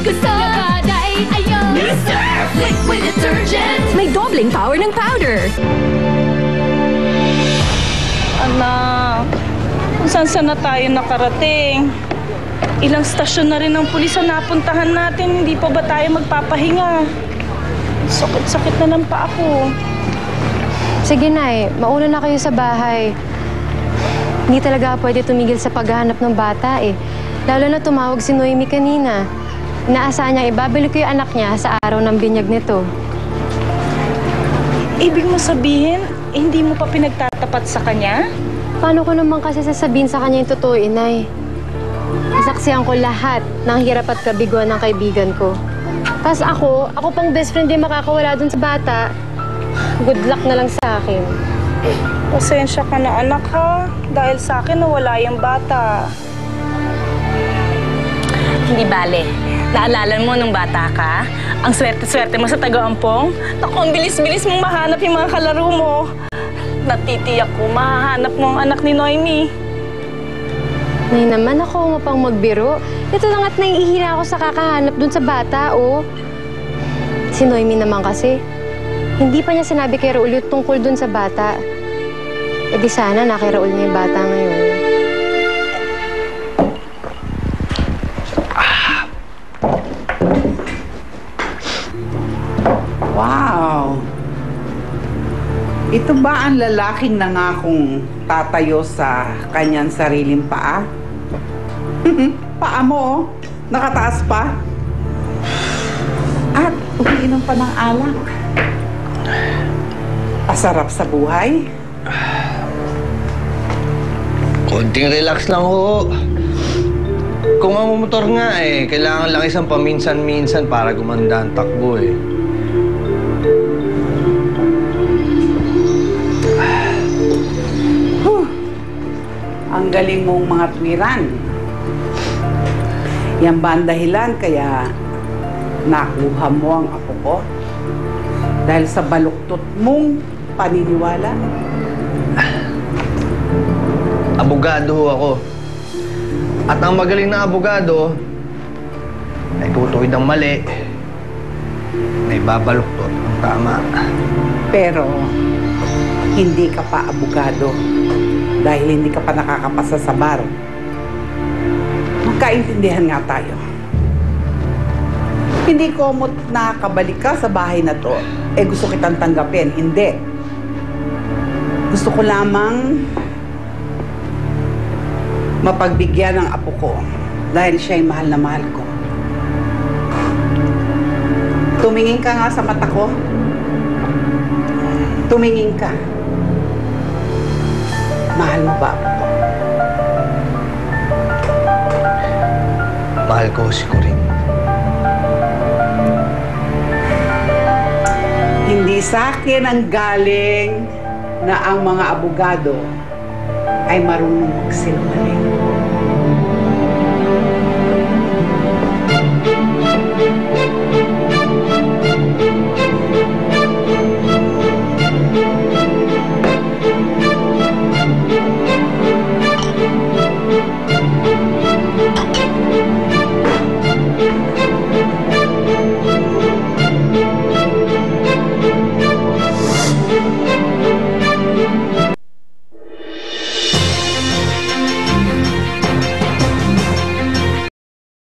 ko sa labada ay ayaw. Mr. Liquid Detergent. May dobling power ng powder. Anak, kung saan na tayo nakarating? Ilang stasyon na rin ng pulis ang napuntahan natin. Hindi pa ba tayo magpapahinga? Sakit-sakit na lang pa ako. Sige, Nay. Mauna na kayo sa bahay. Hindi talaga pwede tumigil sa paghahanap ng bata eh. Lalo na tumawag si Noemi kanina. Inaasahan niyang ibabalik ko yung anak niya sa araw ng binyag nito. Ibig mo sabihin, hindi mo pa pinagtatapat sa kanya? Paano ko naman kasi sasabihin sa kanya yung totoo, Inay? Nasaksihan ko lahat ng hirap at kabiguan ng kaibigan ko. Tapos ako pang best friend din makakawala dun sa bata. Good luck na lang sa akin. Pasensya ka na, anak, ha? Dahil sa akin nawala yung bata. Hindi bale. Naalala mo nung bata ka? Ang swerte-swerte mo sa Taga-Ampong? Naku, ang bilis-bilis mong mahanap yung mga kalaro mo. Natitiyak ko, mahahanap mo ang anak ni Noemi. Nay naman, ako mo pang magbiro. Ito lang at naiihina ako sa kakahanap dun sa bata, oh. Si Noemi naman kasi, hindi pa niya sinabi kay Raul yung tungkol dun sa bata. E di sana na kay Raul niya yung bata ngayon. Wow! Ito ba ang lalaking nangakong tatayo sa kanyang sariling paa? Paa mo, oh. Nakataas pa. At umiinom pa ng alak. Pasarap sa buhay. Konting relax lang ho. Kung mamomotor nga eh, kailangan lang isang paminsan-minsan para gumanda ang takbo eh. Ang galing mong mga tuwiran. Yan ba ang dahilan kaya nakuha mo ang apo ko? Dahil sa baluktot mong paniniwala? Abogado ho ako. At ang magaling na abogado ay tutuwid ang mali, ay babaluktot ang tama. Pero hindi ka pa abogado dahil hindi ka pa nakakapasa sa bar. Magkaintindihan nga tayo. Hindi ko mo't nakabalik ka sa bahay na to, eh gusto kitang tanggapin. Hindi. Gusto ko lamang mapagbigyan ng apo ko dahil siya'y mahal na mahal ko. Tumingin ka nga sa mata ko. Tumingin ka. Mahal mo ba apo ko? Mahal ko si Corinne. Hindi sa akin ang galing na ang mga abogado ay marunong magsinungaling.